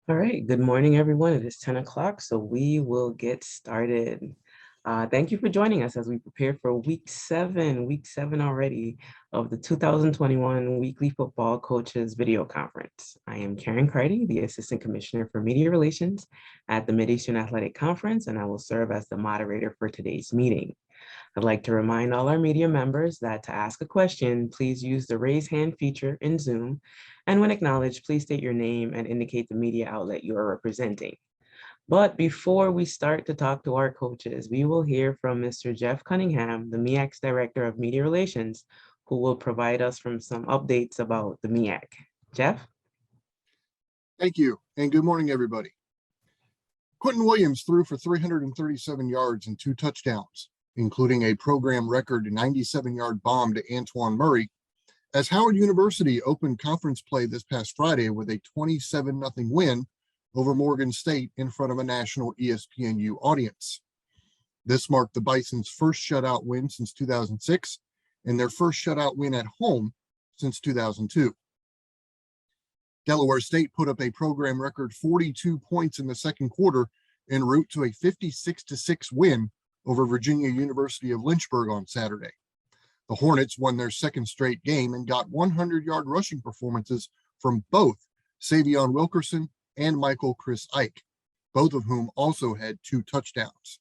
All right, good morning, everyone. It is 10 o'clock, so we will get started. Thank you for joining us as we prepare for week seven already of the 2021 Weekly Football Coaches Video Conference. I am Karen Cridy, the Assistant Commissioner for Media Relations at the Mid-Eastern Athletic Conference, and I will serve as the moderator for today's meeting. I'd like to remind all our media members that to ask a question, please use the raise hand feature in Zoom. And when acknowledged, please state your name and indicate the media outlet you are representing. But before we start to talk to our coaches, we will hear from Mr. Jeff Cunningham, the MEAC's Director of Media Relations, who will provide us from some updates about the MEAC. Jeff? Thank you, and good morning, everybody. Quentin Williams threw for 337 yards and 2 touchdowns, including a program record 97-yard bomb to Antoine Murray, as Howard University opened conference play this past Friday with a 27-0 win over Morgan State in front of a national ESPNU audience. This marked the Bison's first shutout win since 2006 and their first shutout win at home since 2002. Delaware State put up a program record 42 points in the second quarter en route to a 56-6 win over Virginia University of Lynchburg on Saturday. The Hornets won their second straight game and got 100-yard rushing performances from both Savion Wilkerson and Michael Chris Ike, both of whom also had 2 touchdowns.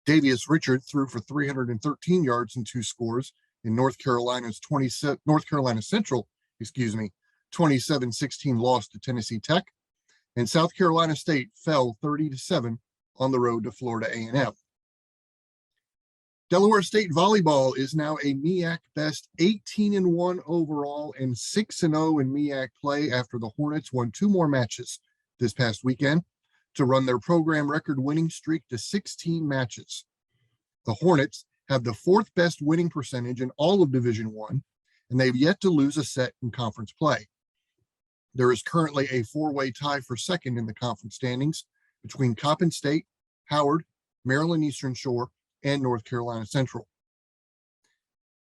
Davius Richard threw for 313 yards and 2 scores in North Carolina Central, 27-16 loss to Tennessee Tech, and South Carolina State fell 30-7 on the road to Florida A&M. Delaware State volleyball is now a MEAC best 18-1 overall and 6-0 in MEAC play after the Hornets won 2 more matches this past weekend to run their program record winning streak to 16 matches. The Hornets have the 4th best winning percentage in all of Division I, and they've yet to lose a set in conference play. There is currently a 4-way tie for second in the conference standings between Coppin State, Howard, Maryland Eastern Shore, and North Carolina Central.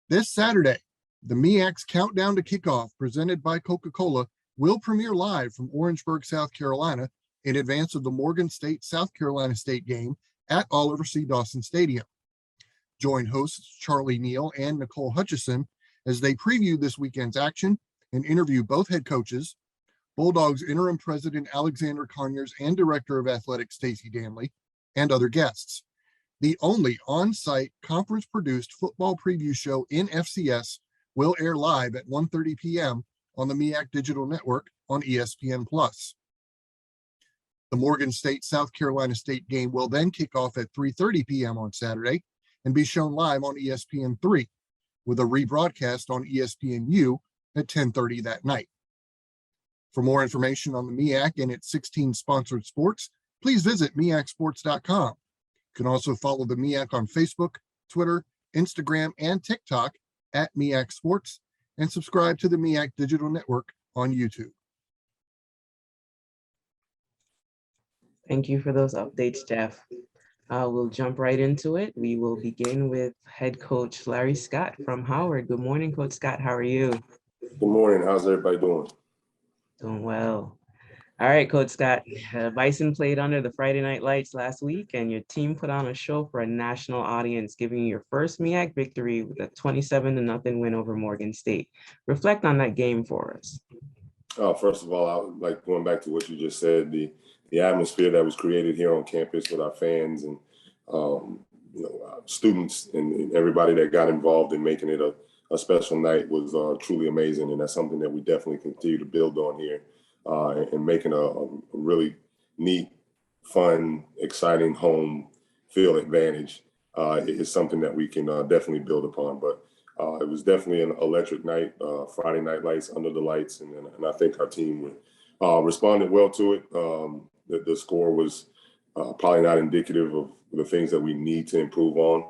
This Saturday, the MEAC's Countdown to Kickoff, presented by Coca-Cola, will premiere live from Orangeburg, South Carolina, in advance of the Morgan State-South Carolina State game at Oliver C. Dawson Stadium. Join hosts Charlie Neal and Nicole Hutchison as they preview this weekend's action and interview both head coaches, Bulldogs interim president Alexander Conyers and director of athletics Stacey Danley, and other guests. The only on-site conference-produced football preview show in FCS will air live at 1:30 p.m. on the MEAC Digital Network on ESPN+. The Morgan State-South Carolina State game will then kick off at 3:30 p.m. on Saturday and be shown live on ESPN3, with a rebroadcast on ESPNU at 10:30 that night. For more information on the MEAC and its 16 sponsored sports, please visit MEACsports.com. You can also follow the MEAC on Facebook, Twitter, Instagram, and TikTok at MEAC Sports, and subscribe to the MEAC Digital Network on YouTube. Thank you for those updates, Jeff. We'll jump right into it. We will begin with head coach Larry Scott from Howard. Good morning, Coach Scott. How are you? Good morning. How's everybody doing? Doing well. All right, Coach Scott. Bison played under the Friday Night Lights last week, and your team put on a show for a national audience, giving you your first MEAC victory with a 27-0 win over Morgan State. Reflect on that game for us. First of all, I would like going back to what you just said, the atmosphere that was created here on campus with our fans and students and everybody that got involved in making it a special night was truly amazing, and that's something that we definitely continue to build on here and making a really neat, fun, exciting home field advantage is something that we can definitely build upon. But it was definitely an electric night, Friday Night Lights, under the lights, and I think our team responded well to it. The score was probably not indicative of the things that we need to improve on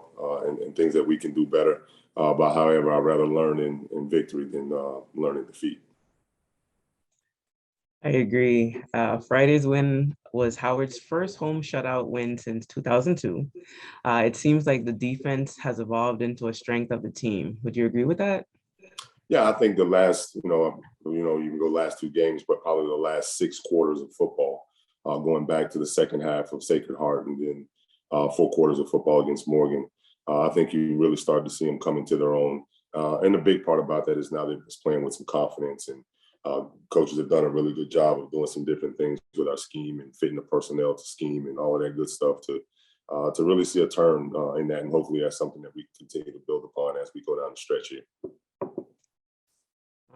and things that we can do better. But however, I'd rather learn in victory than learn in defeat. I agree. Friday's win was Howard's first home shutout win since 2002. It seems like the defense has evolved into a strength of the team. Would you agree with that? Yeah, I think the last, you can go last 2 games, but probably the last 6 quarters of football, going back to the second half of Sacred Heart and then 4 quarters of football against Morgan. I think you really started to see them come into their own. And the big part about that is now they're just playing with some confidence, and coaches have done a really good job of doing some different things with our scheme and fitting the personnel to scheme and all of that good stuff to really see a turn in that. And hopefully that's something that we continue to build upon as we go down the stretch here.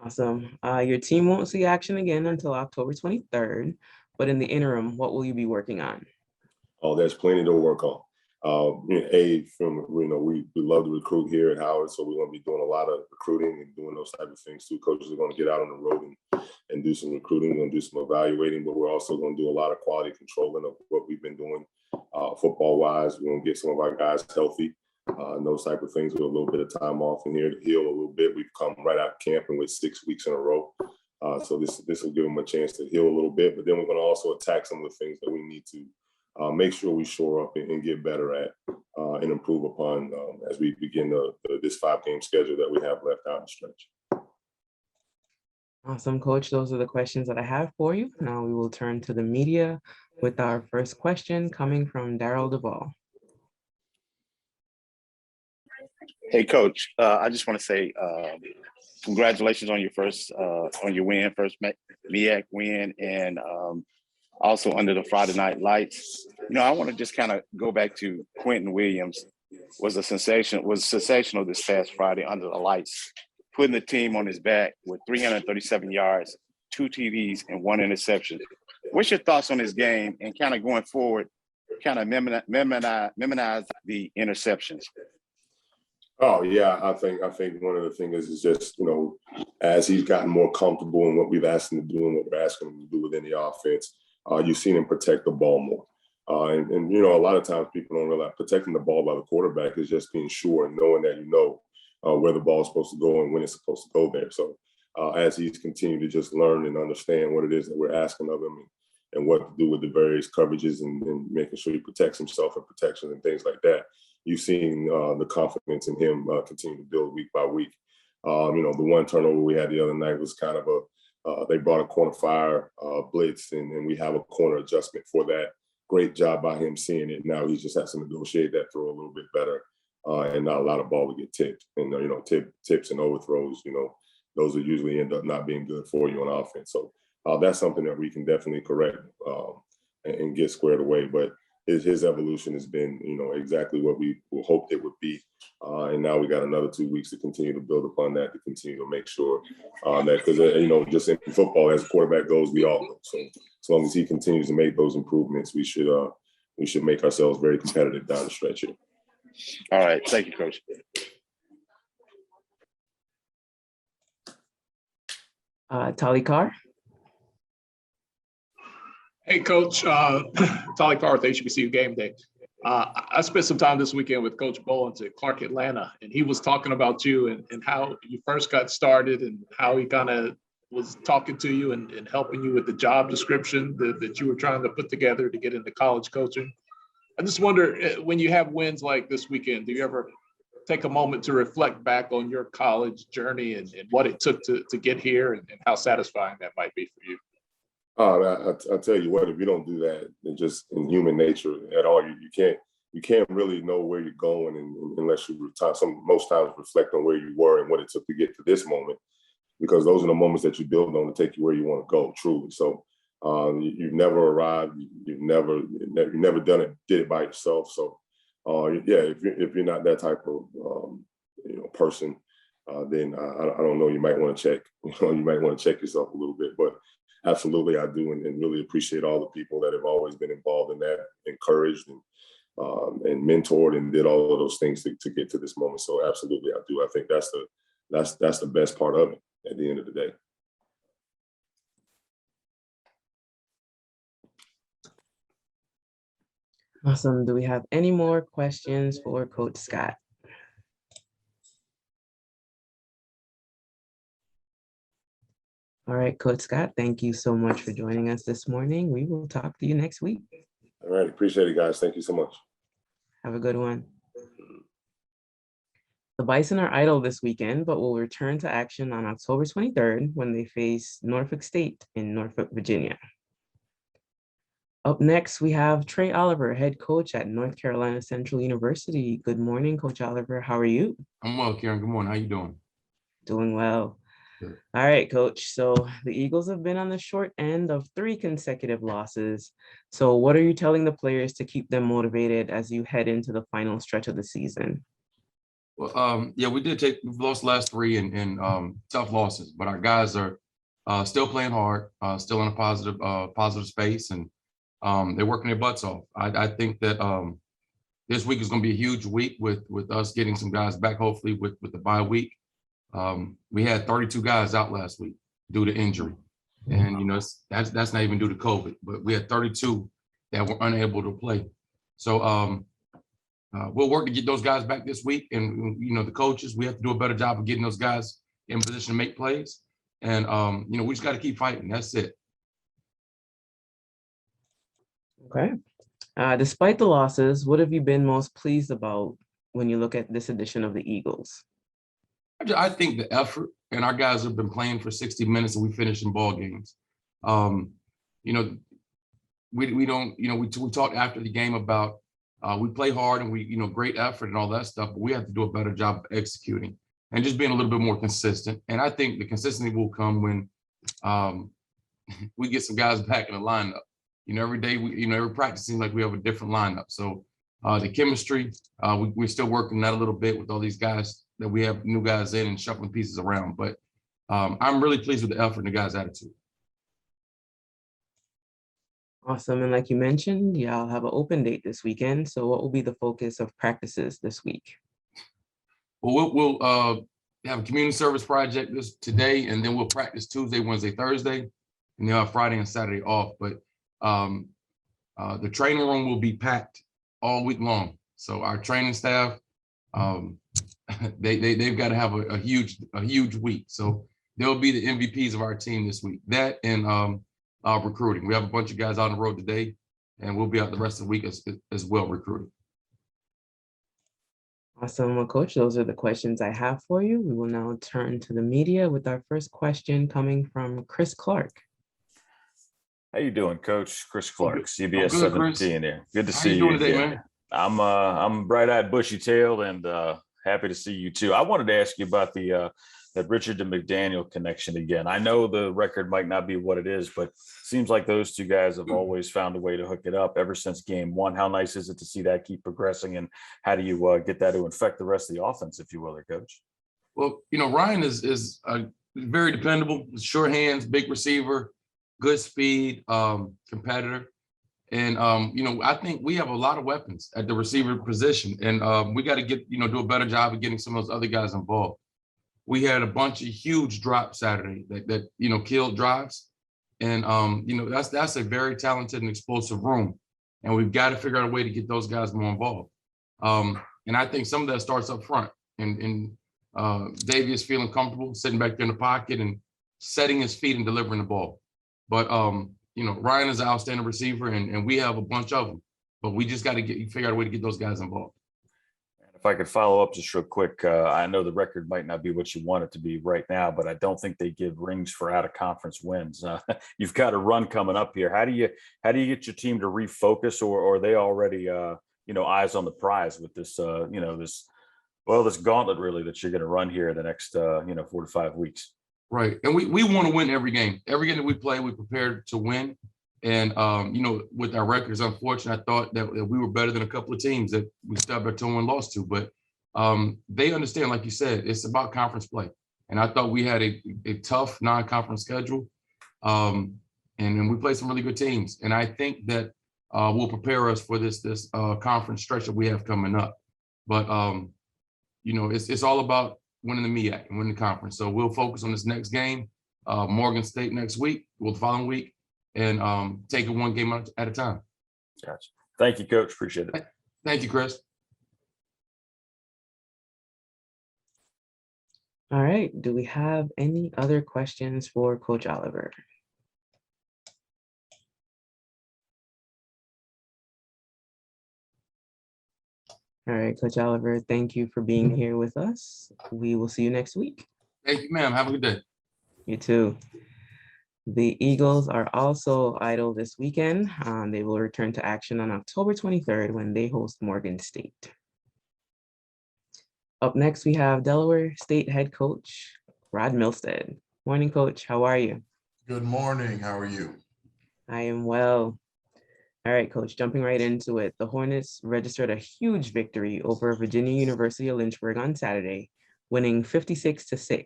Awesome. Your team won't see action again until October 23rd, but in the interim, what will you be working on? Oh, there's plenty to work on. We love to recruit here at Howard, so we're going to be doing a lot of recruiting and doing those type of things too. Coaches are going to get out on the road and do some recruiting. We're going to do some evaluating, but we're also going to do a lot of quality controlling of what we've been doing football-wise. We're going to get some of our guys healthy and those type of things with a little bit of time off in here to heal a little bit. We've come right out of camp and with 6 weeks in a row. So this will give them a chance to heal a little bit, but then we're going to also attack some of the things that we need to make sure we shore up and get better at and improve upon as we begin this 5-game schedule that we have left out in the stretch. Awesome, Coach. Those are the questions that I have for you. Now we will turn to the media with our first question coming from Daryl Duvall. Hey, Coach. I just want to say congratulations on your first win, first MEAC win, and also under the Friday Night Lights. I want to just kind of go back to Quentin Williams. Was sensational this past Friday under the lights, putting the team on his back with 337 yards, 2 TDs, and 1 interception. What's your thoughts on his game and kind of going forward, kind of memorize the interceptions? Oh yeah, I think one of the things is just, as he's gotten more comfortable in what we've asked him to do and what we're asking him to do within the offense, you've seen him protect the ball more. And a lot of times people don't realize protecting the ball by the quarterback is just being sure and knowing that where the ball is supposed to go and when it's supposed to go there. So as he's continued to just learn and understand what it is that we're asking of him and what to do with the various coverages and making sure he protects himself and protection and things like that, you've seen the confidence in him continue to build week by week. The one turnover we had the other night was kind of they brought a corner fire blitz and we have a corner adjustment for that. Great job by him seeing it. Now he just has to negotiate that throw a little bit better and not a lot of ball will get tipped. And, tips and overthrows, those will usually end up not being good for you on offense. So that's something that we can definitely correct and get squared away. But his evolution has been, exactly what we hoped it would be. And now we got another 2 weeks to continue to build upon that, to continue to make sure that, because, just in football, as a quarterback goes, we all know. So as long as he continues to make those improvements, we should make ourselves very competitive down the stretch here. All right. Thank you, Coach. Tali Carr. Hey, Coach. Tali Carr with HBCU Game Day. I spent some time this weekend with Coach Bowens at Clark Atlanta, and he was talking about you and how you first got started and how he kind of was talking to you and helping you with the job description that you were trying to put together to get into college coaching. I just wonder, when you have wins like this weekend, do you ever take a moment to reflect back on your college journey and what it took to get here and how satisfying that might be for you? I tell you what, if you don't do that, just in human nature at all, you can't really know where you're going unless you most times reflect on where you were and what it took to get to this moment, because those are the moments that you build on to take you where you want to go, truly. So you've never arrived, you've never did it by yourself. So if you're not that type of person, then I don't know, you might want to check. You might want to check yourself a little bit, but absolutely, I do, and really appreciate all the people that have always been involved in that, encouraged and mentored, and did all of those things to get to this moment. So absolutely, I do. I think that's the best part of it at the end of the day. Awesome. Do we have any more questions for Coach Scott? All right, Coach Scott, thank you so much for joining us this morning. We will talk to you next week. All right, appreciate it, guys. Thank you so much. Have a good one. The Bison are idle this weekend, but will return to action on October 23rd when they face Norfolk State in Norfolk, Virginia. Up next, we have Trey Oliver, head coach at North Carolina Central University. Good morning, Coach Oliver. How are you? I'm well, Karen. Good morning. How you doing? Doing well. Good. All right, Coach. So the Eagles have been on the short end of 3 consecutive losses. So what are you telling the players to keep them motivated as you head into the final stretch of the season? Well, yeah, we've lost the last 3 and tough losses, but our guys are still playing hard, still in a positive space, and they're working their butts off. I think that this week is going to be a huge week with us getting some guys back, hopefully with the bye week. We had 32 guys out last week due to injury, and that's not even due to COVID, but we had 32 that were unable to play. So we'll work to get those guys back this week, and the coaches, we have to do a better job of getting those guys in position to make plays, and we just got to keep fighting. That's it. Okay. Despite the losses, what have you been most pleased about when you look at this edition of the Eagles? I think the effort, and our guys have been playing for 60 minutes and we finished in ball games. We don't, we talked after the game about we play hard and we, great effort and all that stuff, but we have to do a better job of executing and just being a little bit more consistent. And I think the consistency will come when we get some guys back in the lineup. Every day, every practice seems like we have a different lineup. So the chemistry, we're still working that a little bit with all these guys that we have new guys in and shuffling pieces around. But I'm really pleased with the effort and the guys' attitude. Awesome. And like you mentioned, y'all have an open date this weekend. So what will be the focus of practices this week? Well, we'll have a community service project today, and then we'll practice Tuesday, Wednesday, Thursday, and they'll have Friday and Saturday off. But the training room will be packed all week long. So our training staff, they've got to have a huge week. So they'll be the MVPs of our team this week. That and recruiting. We have a bunch of guys on the road today, and we'll be out the rest of the week as well recruiting. Awesome. Well, Coach, those are the questions I have for you. We will now turn to the media with our first question coming from Chris Clark. How you doing, Coach? Chris Clark, CBS good, 17 here. Good to How see you you doing today, again. man? I'm bright-eyed, bushy-tailed, and happy to see you too. I wanted to ask you about that Richard to McDaniel connection again. I know the record might not be what it is, but it seems like those two guys have always found a way to hook it up ever since game 1. How nice is it to see that keep progressing, and how do you get that to infect the rest of the offense, if you will, Coach? Well, Ryan is very dependable, sure hands, big receiver, good speed, competitor. And, I think we have a lot of weapons at the receiver position, and we got to do a better job of getting some of those other guys involved. We had a bunch of huge drops Saturday that killed drives. And, that's a very talented and explosive room. And we've got to figure out a way to get those guys more involved. And I think some of that starts up front and Davius feeling comfortable sitting back there in the pocket and setting his feet and delivering the ball. But, Ryan is an outstanding receiver and we have a bunch of them, but we just got to figure out a way to get those guys involved. If I could follow up just real quick, I know the record might not be what you want it to be right now, but I don't think they give rings for out of conference wins. You've got a run coming up here. How do you get your team to refocus, or are they already eyes on the prize with this this gauntlet really that you're going to run here the next 4 to 5 weeks? Right. And we want to win every game. Every game that we play, we prepared to win. And, with our records, unfortunately, I thought that we were better than a couple of teams that we stubbed our toe and lost to. But they understand, like you said, it's about conference play. And I thought we had a tough non-conference schedule. And then we played some really good teams. And I think that will prepare us for this conference stretch that we have coming up. But, it's all about winning the MEAC and winning the conference. So we'll focus on this next game, Morgan State next week, the following week, and take it one game at a time. Gotcha. Thank you, Coach. Appreciate it. Thank you, Chris. All right. Do we have any other questions for Coach Oliver? All right, Coach Oliver, thank you for being here with us. We will see you next week. Thank you, ma'am. Have a good day. You too. The Eagles are also idle this weekend. They will return to action on October 23rd when they host Morgan State. Up next, we have Delaware State head coach Rod Milstead. Morning, Coach. How are you? Good morning. How are you? I am well. All right, Coach, jumping right into it. The Hornets registered a huge victory over Virginia University of Lynchburg on Saturday, winning 56-6.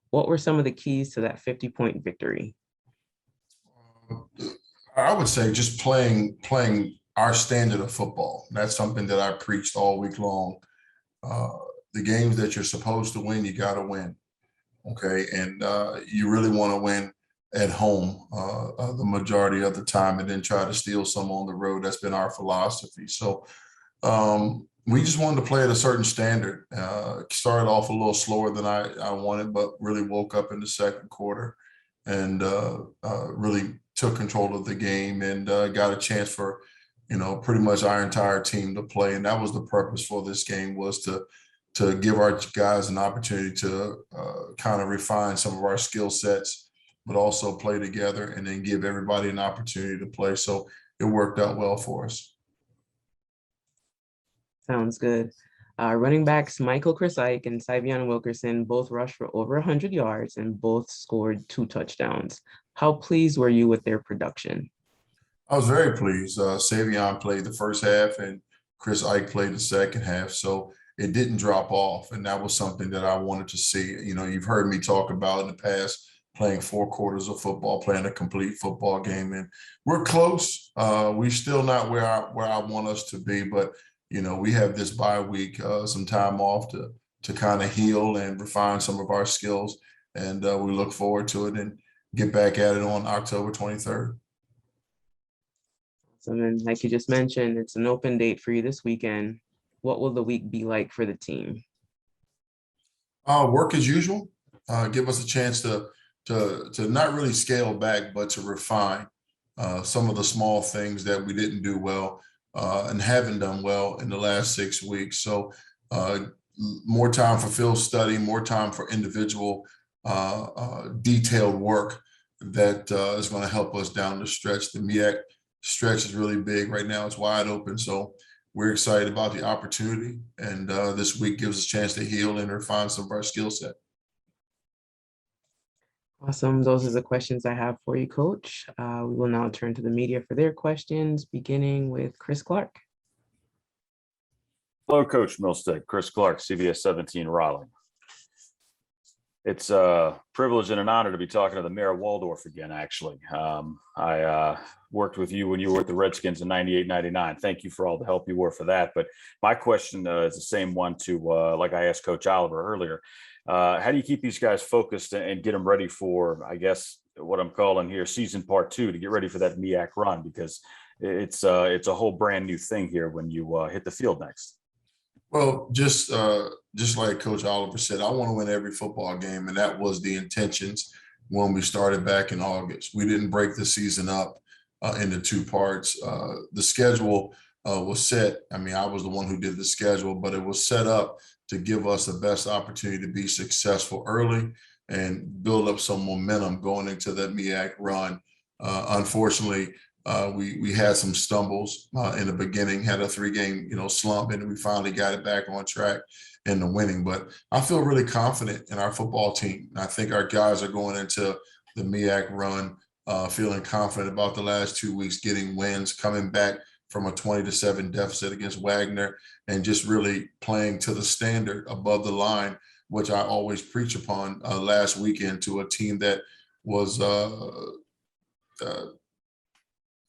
What were some of the keys to that 50-point victory? I would say just playing our standard of football. That's something that I preached all week long. The games that you're supposed to win, you got to win. Okay, and you really want to win at home the majority of the time, and then try to steal some on the road. That's been our philosophy. So we just wanted to play at a certain standard. Started off a little slower than I wanted, but really woke up in the second quarter and really took control of the game and got a chance for, pretty much our entire team to play. And that was the purpose for this game, was to give our guys an opportunity to kind of refine some of our skill sets, but also play together and then give everybody an opportunity to play. So it worked out well for us. Sounds good. Running backs Michael Ike and Syvion Wilkerson both rushed for over 100 yards and both scored 2 touchdowns. How pleased were you with their production? I was very pleased. Syvion played the first half and Chris Ike played the second half. So it didn't drop off. And that was something that I wanted to see. You've heard me talk about in the past, playing 4 quarters of football, playing a complete football game. And we're close. We're still not where I want us to be, but we have this bye week, some time off to kind of heal and refine some of our skills. And we look forward to it and get back at it on October 23rd. So then, like you just mentioned, it's an open date for you this weekend. What will the week be like for the team? Work as usual. Give us a chance to not really scale back, but to refine some of the small things that we didn't do well and haven't done well in the last 6 weeks. So more time for field study, more time for individual detailed work that is going to help us down the stretch. The MEAC stretch is really big right now. It's wide open. So we're excited about the opportunity. And this week gives us a chance to heal and refine some of our skill set. Awesome. Those are the questions I have for you, Coach. We will now turn to the media for their questions, beginning with Chris Clark. Hello, Coach Milstead. Chris Clark, CBS 17 Raleigh. It's a privilege and an honor to be talking to the mayor of Waldorf again, actually. I worked with you when you were with the Redskins in 98, 99. Thank you for all the help you were for that. But my question is the same one to, like I asked Coach Oliver earlier. How do you keep these guys focused and get them ready for, I guess, what I'm calling here season part 2, to get ready for that MEAC run? Because it's a whole brand new thing here when you hit the field next. Well, just like Coach Oliver said, I want to win every football game. And that was the intentions when we started back in August. We didn't break the season up into 2 parts. The schedule was set. I mean, I was the one who did the schedule, but it was set up to give us the best opportunity to be successful early and build up some momentum going into that MEAC run. Unfortunately, we had some stumbles in the beginning, had a 3-game, slump, and we finally got it back on track in the winning. But I feel really confident in our football team. I think our guys are going into the MEAC run feeling confident about the last 2 weeks, getting wins, coming back from a 20-7 deficit against Wagner, and just really playing to the standard above the line, which I always preach upon last weekend to a team that was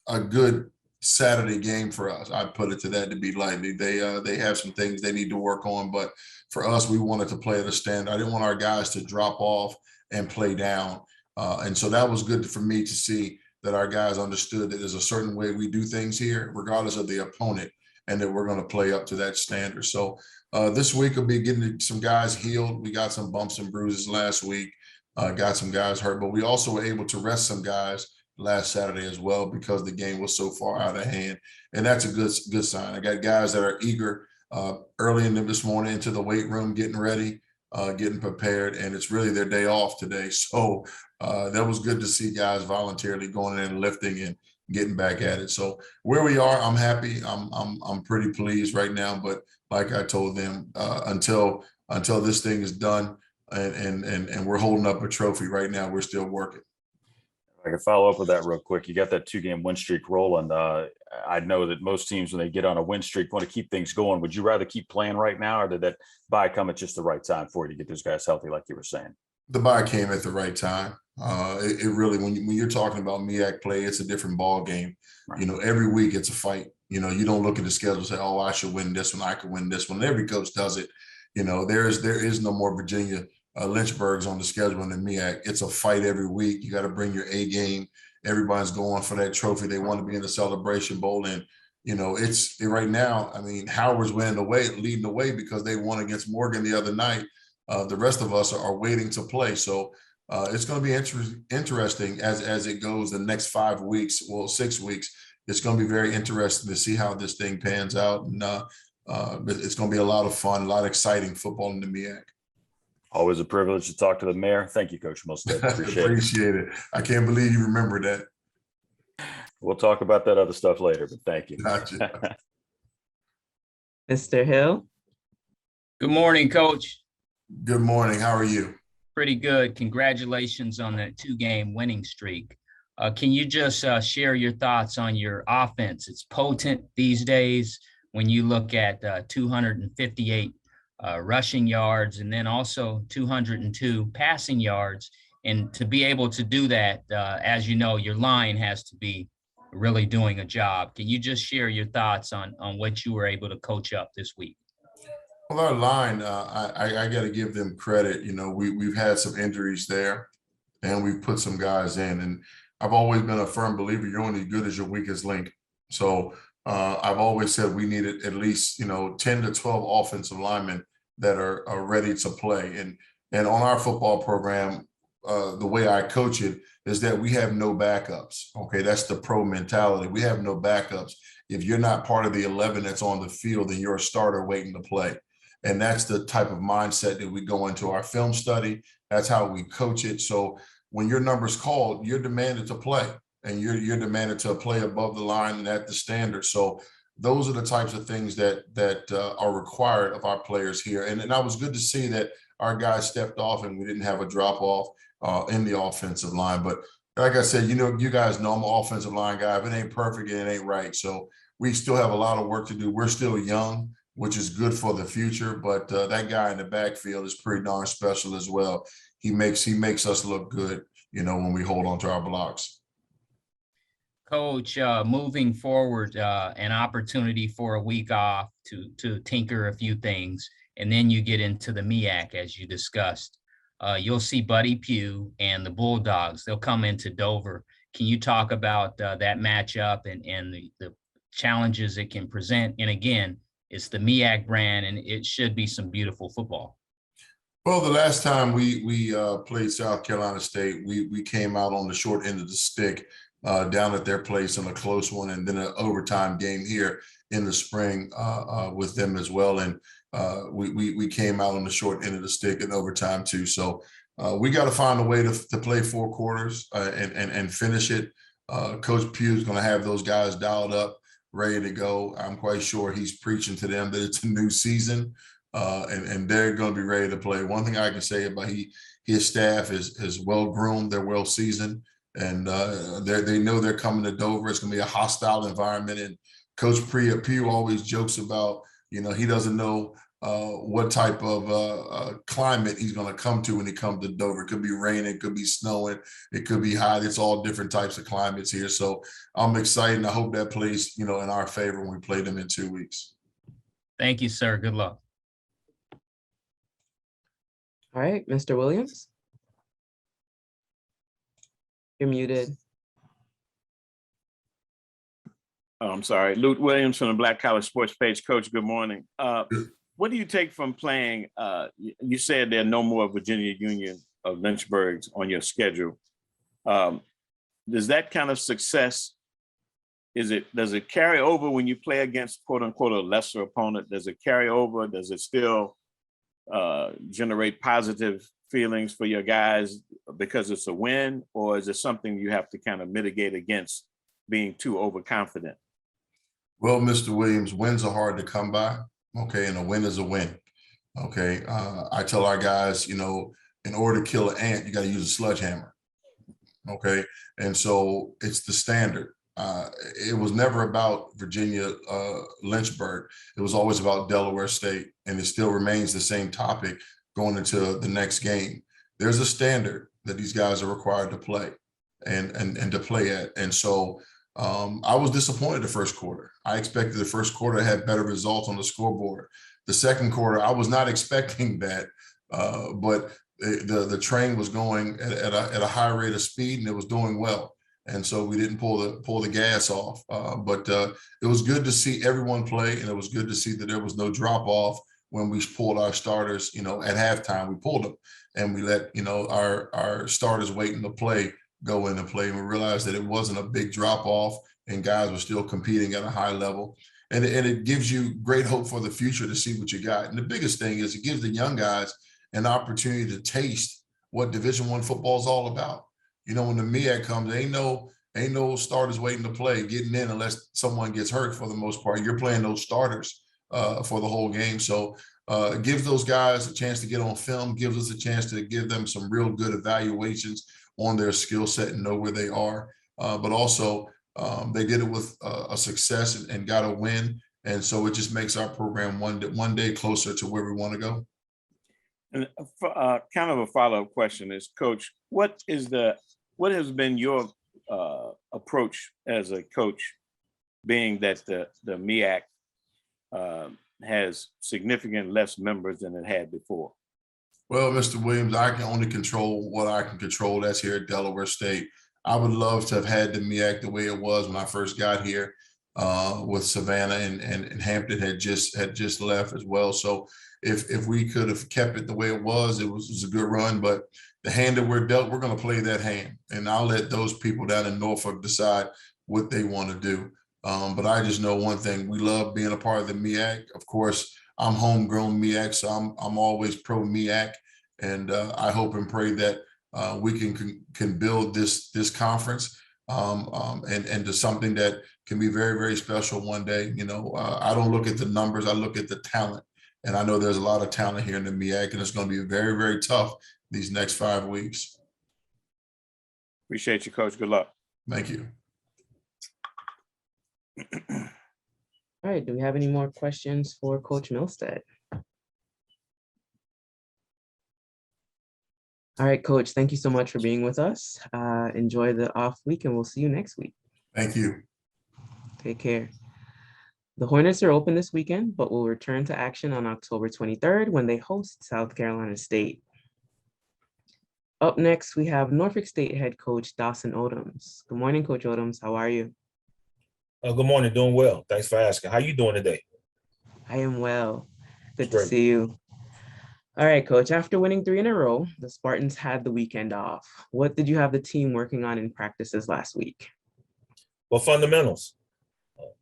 a good Saturday game for us. I put it to that, to be lightly. They have some things they need to work on, but for us, we wanted to play at a standard. I didn't want our guys to drop off and play down. And so that was good for me to see that our guys understood that there's a certain way we do things here, regardless of the opponent, and that we're going to play up to that standard. So this week will be getting some guys healed. We got some bumps and bruises last week, got some guys hurt, but we also were able to rest some guys last Saturday as well, because the game was so far out of hand. And that's a good sign. I got guys that are eager early in this morning into the weight room, getting ready, getting prepared, and it's really their day off today. So that was good to see guys voluntarily going in and lifting and getting back at it. So where we are, I'm happy. I'm pretty pleased right now. But like I told them, until this thing is done and we're holding up a trophy right now, we're still working. I can follow up with that real quick. You got that 2-game win streak rolling. I know that most teams, when they get on a win streak, want to keep things going. Would you rather keep playing right now, or did that bye come at just the right time for you to get those guys healthy, like you were saying? The bye came at the right time. It really, when you're talking about MEAC play, it's a different ball game. Right. You know, every week it's a fight. You know, you don't look at the schedule and say, "Oh, I should win this one. I could win this one." Every coach does it. You know, there is no more Virginia Lynchburgs on the schedule in the MEAC. It's a fight every week. You got to bring your A game. Everybody's going for that trophy. They want to be in the Celebration Bowl, and you know, it's right now. I mean, Howard's leading the way because they won against Morgan the other night. The rest of us are waiting to play. So it's going to be interesting as it goes the next 5 weeks, 6 weeks. It's going to be very interesting to see how this thing pans out. And it's going to be a lot of fun, a lot of exciting football in the MEAC. Always a privilege to talk to the mayor. Thank you, Coach Milstead. Appreciate it. I can't believe you remember that. We'll talk about that other stuff later, but thank you. Gotcha. Mr. Hill? Good morning, Coach. Good morning. How are you? Pretty good. Congratulations on that 2-game winning streak. Can you just share your thoughts on your offense? It's potent these days when you look at 258 rushing yards and then also 202 passing yards. And to be able to do that, as you know, your line has to be really doing a job. Can you just share your thoughts on what you were able to coach up this week? Well, our line, I got to give them credit. You know, we've had some injuries there, and we've put some guys in. And I've always been a firm believer you're only as good as your weakest link. So I've always said we needed at least, 10 to 12 offensive linemen that are ready to play. And on our football program, the way I coach it is that we have no backups. Okay, that's the pro mentality. We have no backups. If you're not part of the 11 that's on the field, then you're a starter waiting to play. And that's the type of mindset that we go into our film study. That's how we coach it. So when your number's called, you're demanded to play, and you're demanded to play above the line and at the standard. So those are the types of things that are required of our players here. And that was good to see that our guys stepped off and we didn't have a drop off in the offensive line. But like I said, you guys know I'm an offensive line guy. If it ain't perfect, it ain't right. So we still have a lot of work to do. We're still young, which is good for the future. But that guy in the backfield is pretty darn special as well. He makes us look good, when we hold on to our blocks. Coach, moving forward, an opportunity for a week off to tinker a few things, and then you get into the MEAC as you discussed. You'll see Buddy Pugh and the Bulldogs. They'll come into Dover. Can you talk about that matchup and the challenges it can present? And again, it's the MEAC brand, and it should be some beautiful football. Well, the last time we played South Carolina State, we came out on the short end of the stick down at their place in a close one, and then an overtime game here in the spring with them as well. And we came out on the short end of the stick in overtime too. So we got to find a way to play 4 quarters and finish it. Coach Pugh is going to have those guys dialed up, ready to go. I'm quite sure he's preaching to them that it's a new season. And they're going to be ready to play. One thing I can say about his staff is well groomed. They're well seasoned, and they know they're coming to Dover. It's going to be a hostile environment. And Coach Pugh always jokes about, he doesn't know what type of climate he's going to come to when he comes to Dover. It could be raining, it could be snowing, it could be hot. It's all different types of climates here. So I'm excited. And I hope that plays, in our favor when we play them in 2 weeks. Thank you, sir. Good luck. All right, Mr. Williams. You're muted. Oh, I'm sorry. Luke Williams from the Black College Sports Page. Coach, good morning. What do you take from playing? You said there are no more Virginia Union of Lynchburgs on your schedule. Does that kind of success does it carry over when you play against quote unquote a lesser opponent? Does it carry over? Does it still generate positive feelings for your guys because it's a win, or is it something you have to kind of mitigate against being too overconfident? Well, Mr. Williams, wins are hard to come by. Okay, and a win is a win. Okay, I tell our guys, in order to kill an ant, you got to use a sledgehammer. Okay, and so it's the standard. It was never about Virginia Lynchburg. It was always about Delaware State, and it still remains the same topic going into the next game. There's a standard that these guys are required to play and to play at. And so I was disappointed the first quarter. I expected the first quarter to have better results on the scoreboard. The second quarter, I was not expecting that, but the train was going at a high rate of speed, and it was doing well. And so we didn't pull the gas off. But it was good to see everyone play, and it was good to see that there was no drop off when we pulled our starters. At halftime, we pulled them, and we let our starters waiting to play go in and play. And we realized that it wasn't a big drop off, and guys were still competing at a high level. And it gives you great hope for the future to see what you got. And the biggest thing is it gives the young guys an opportunity to taste what Division I football is all about. When the MEAC comes, ain't no starters waiting to play, getting in unless someone gets hurt for the most part. You're playing those starters for the whole game. So it gives those guys a chance to get on film, gives us a chance to give them some real good evaluations on their skill set and know where they are. But also they did it with a success and got a win. And so it just makes our program one day closer to where we want to go. And kind of a follow-up question is, Coach, what has been your approach as a coach, being that the MEAC has significant less members than it had before? Well, Mr. Williams, I can only control what I can control. That's here at Delaware State. I would love to have had the MEAC the way it was when I first got here, with Savannah and Hampton had just left as well. So if we could have kept it the way it was a good run. But the hand that we're dealt, we're going to play that hand, and I'll let those people down in Norfolk decide what they want to do. But I just know one thing: we love being a part of the MEAC. Of course, I'm homegrown MEAC, so I'm always pro MEAC, and I hope and pray that we can build this conference and to something that can be very, very special one day. I don't look at the numbers; I look at the talent, and I know there's a lot of talent here in the MEAC, and it's going to be very, very tough these next 5 weeks. Appreciate you, Coach. Good luck. Thank you. All right, do we have any more questions for Coach Milstead? All right, Coach, thank you so much for being with us. Enjoy the off week, and we'll see you next week. Thank you. Take care. The Hornets are open this weekend, but will return to action on October 23rd when they host South Carolina State. Up next, we have Norfolk State head coach Dawson Odoms. Good morning, Coach Odoms. How are you? Good morning. Doing well. Thanks for asking. How you doing today? I am well. Good Great. to see you. All right, Coach. After winning 3 in a row, the Spartans had the weekend off. What did you have the team working on in practices last week? Well, fundamentals.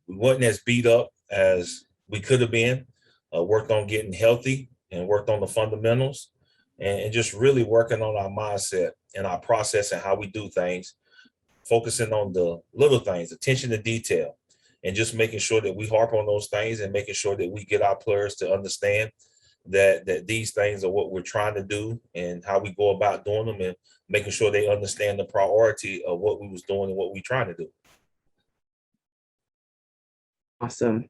We wasn't as beat up as we could have been. Worked on getting healthy and worked on the fundamentals and just really working on our mindset and our process and how we do things, focusing on the little things, attention to detail, and just making sure that we harp on those things and making sure that we get our players to understand that these things are what we're trying to do and how we go about doing them, and making sure they understand the priority of what we was doing and what we're trying to do. Awesome.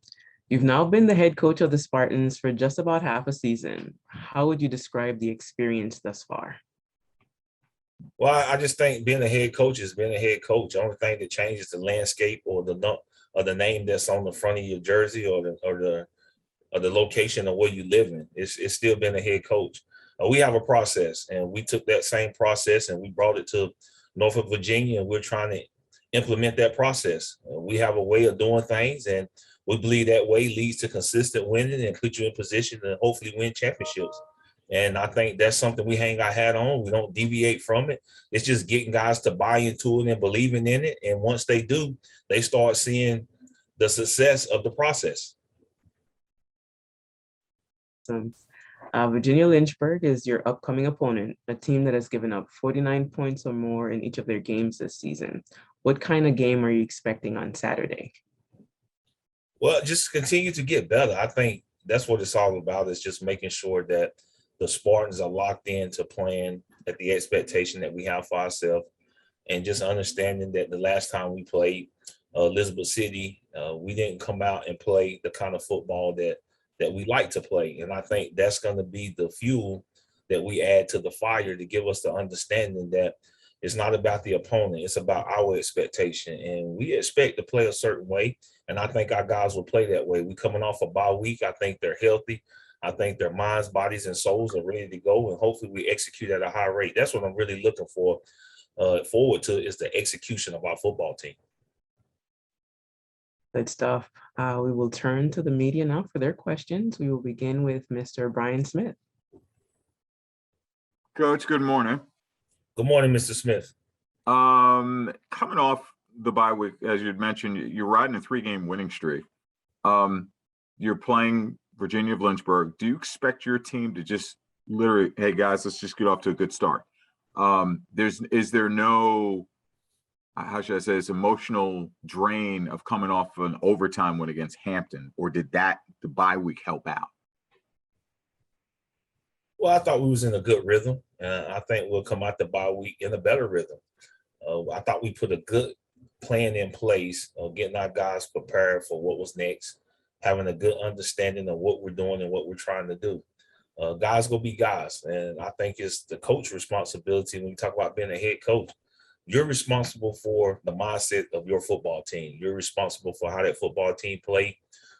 You've now been the head coach of the Spartans for just about half a season. How would you describe the experience thus far? Well, I just think being a head coach is being a head coach. The only thing that changes the landscape or the name that's on the front of your jersey or the location of where you live in. It's still been a head coach. We have a process, and we took that same process and we brought it to Norfolk, Virginia, and we're trying to implement that process. We have a way of doing things, and we believe that way leads to consistent winning and put you in position to hopefully win championships. And I think that's something we hang our hat on. We don't deviate from it. It's just getting guys to buy into it and believing in it. And once they do, they start seeing the success of the process. Virginia Lynchburg is your upcoming opponent, a team that has given up 49 points or more in each of their games this season. What kind of game are you expecting on Saturday? Well, just continue to get better. I think that's what it's all about, is just making sure that the Spartans are locked into playing at the expectation that we have for ourselves, and just understanding that the last time we played Elizabeth City, we didn't come out and play the kind of football that we like to play. And I think that's going to be the fuel that we add to the fire to give us the understanding that it's not about the opponent, it's about our expectation. And we expect to play a certain way. And I think our guys will play that way. We're coming off a bye week. I think they're healthy. I think their minds, bodies, and souls are ready to go. And hopefully we execute at a high rate. That's what I'm really looking forward to, is the execution of our football team. Good stuff. We will turn to the media now for their questions. We will begin with Mr. Brian Smith. Coach, good morning. Good morning, Mr. Smith. Coming off the bye week, as you had mentioned, you're riding a 3-game winning streak. You're playing Virginia of Lynchburg. Do you expect your team to just literally, hey guys, let's just get off to a good start? Is there no, how should I say this, emotional drain of coming off an overtime win against Hampton, or did the bye week help out? Well, I thought we was in a good rhythm, and I think we'll come out the bye week in a better rhythm. I thought we put a good plan in place of getting our guys prepared for what was next, having a good understanding of what we're doing and what we're trying to do. Guys gonna be guys, and I think it's the coach's responsibility. When you talk about being a head coach, you're responsible for the mindset of your football team. You're responsible for how that football team play.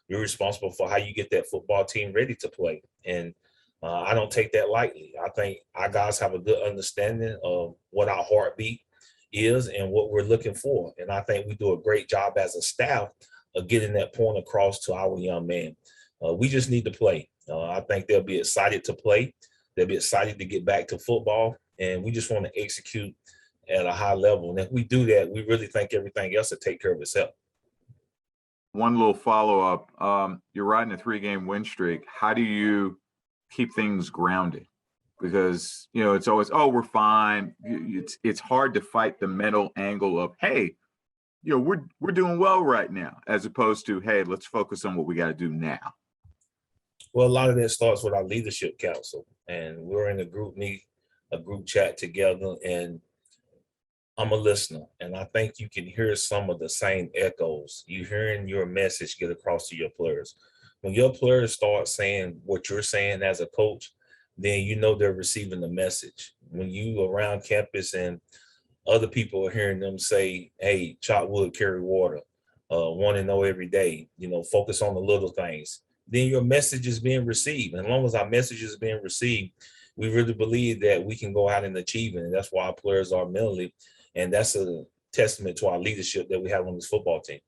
You're responsible for how you get that football team ready to play. And I don't take that lightly. I think our guys have a good understanding of what our heartbeat is and what we're looking for. And I think we do a great job as a staff of getting that point across to our young man. We just need to play. I think they'll be excited to play. They'll be excited to get back to football. And we just want to execute at a high level. And if we do that, we really think everything else will take care of itself. One little follow-up. You're riding a 3-game win streak. How do you keep things grounded? Because, you know, it's always, oh, we're fine. It's hard to fight the mental angle of, hey, you know, we're doing well right now, as opposed to, hey, let's focus on what we got to do now. Well, a lot of that starts with our leadership council, and we're in a group chat together, and I'm a listener, and I think you can hear some of the same echoes. You're hearing your message get across to your players. When your players start saying what you're saying as a coach, then you know they're receiving the message. When you around campus and other people are hearing them say, hey, chop wood, carry water, want to know every day, you know, focus on the little things, then your message is being received. And as long as our message is being received, we really believe that we can go out and achieve it. And that's why our players are mentally, and that's a testament to our leadership that we have on this football team.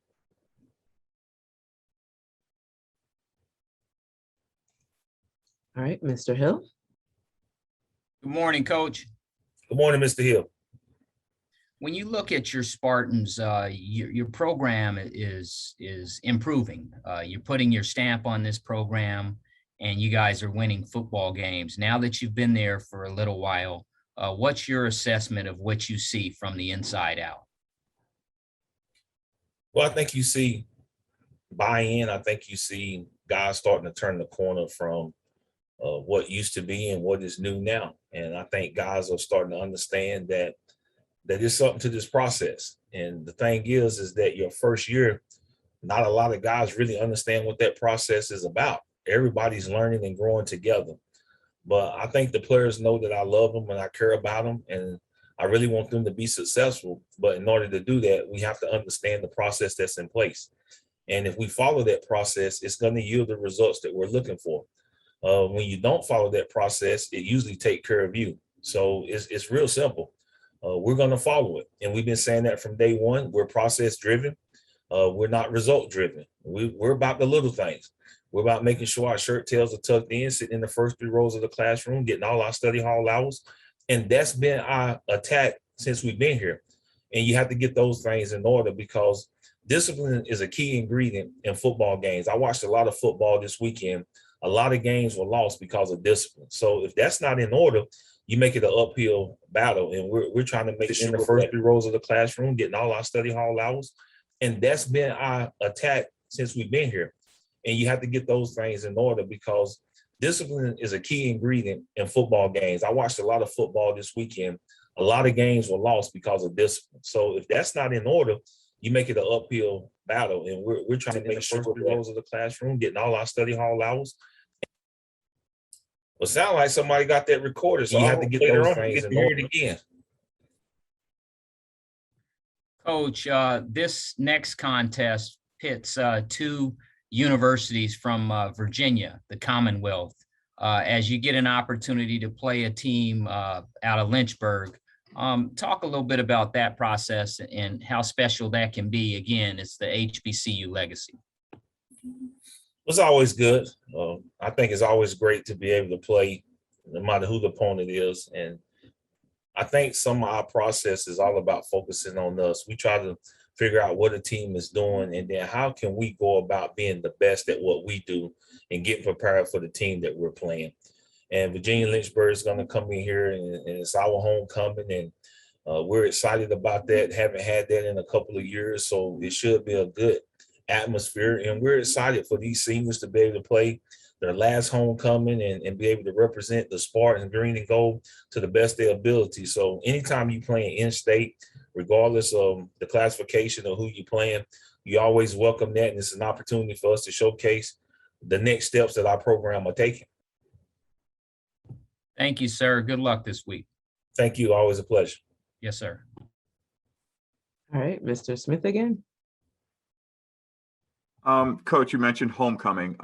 All right, Mr. Hill. Good morning, Coach. Good morning, Mr. Hill. When you look at your Spartans, your program is improving. You're putting your stamp on this program, and you guys are winning football games. Now that you've been there for a little while, what's your assessment of what you see from the inside out? Well, I think you see buy-in. I think you see guys starting to turn the corner from what used to be and what is new now. And I think guys are starting to understand that there's something to this process. And the thing is that your first year, not a lot of guys really understand what that process is about. Everybody's learning and growing together. But I think the players know that I love them and I care about them, and I really want them to be successful. But in order to do that, we have to understand the process that's in place. And if we follow that process, it's going to yield the results that we're looking for. When you don't follow that process, it usually takes care of you. So it's real simple. We're going to follow it. And we've been saying that from day one. We're process driven. We're not result driven. We're about the little things. We're about making sure our shirt tails are tucked in, sitting in the first 3 rows of the classroom, getting all our study hall hours. And that's been our attack since we've been here. And you have to get those things in order because discipline is a key ingredient in football games. I watched a lot of football this weekend. A lot of games were lost because of discipline. So if that's not in order, you make it an uphill battle. And we're trying to make sure in the first 3 rows of the classroom, getting all our study hall hours. And that's been our attack since we've been here. And you have to get those things in order because discipline is a key ingredient in football games. I watched a lot of football this weekend. A lot of games were lost because of discipline. So if that's not in order, you make it an uphill battle. And we're trying to make sure 3 rows of the classroom, getting all our study hall hours. Well, sound like somebody got that recorded, so you have to get those things in order again. Coach, this next contest pits 2 universities from Virginia, the Commonwealth. As you get an opportunity to play a team out of Lynchburg, talk a little bit about that process and how special that can be. Again, it's the HBCU legacy. It's always good. I think it's always great to be able to play no matter who the opponent is. And I think some of our process is all about focusing on us. We try to figure out what a team is doing and then how can we go about being the best at what we do and get prepared for the team that we're playing. And Virginia Lynchburg is going to come in here and it's our homecoming. And we're excited about that. Haven't had that in a couple of years. So it should be a good atmosphere. And we're excited for these seniors to be able to play their last homecoming and be able to represent the Spartans green and gold to the best of their ability. So anytime you play in-state, regardless of the classification or who you're playing, you always welcome that. And it's an opportunity for us to showcase the next steps that our program are taking. Thank you, sir. Good luck this week. Thank you. Always a pleasure. Yes, sir. All right, Mr. Smith again. Coach, you mentioned homecoming.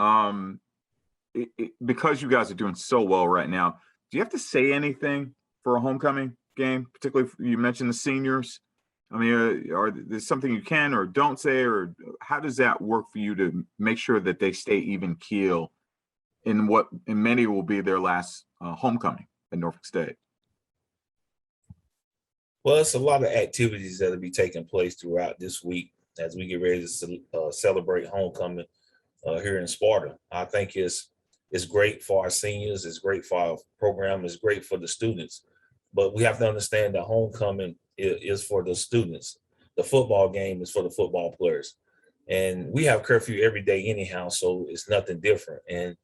Because you guys are doing so well right now, do you have to say anything for a homecoming game? Particularly, you mentioned the seniors. I mean, are there's something you can or don't say, or how does that work for you to make sure that they stay even keel in what in many will be their last homecoming at Norfolk State? Well, it's a lot of activities that will be taking place throughout this week as we get ready to celebrate homecoming here in Sparta. I think it's great for our seniors, it's great for our program, it's great for the students. But we have to understand that homecoming is for the students. The football game is for the football players. And we have curfew every day anyhow, so it's nothing different. And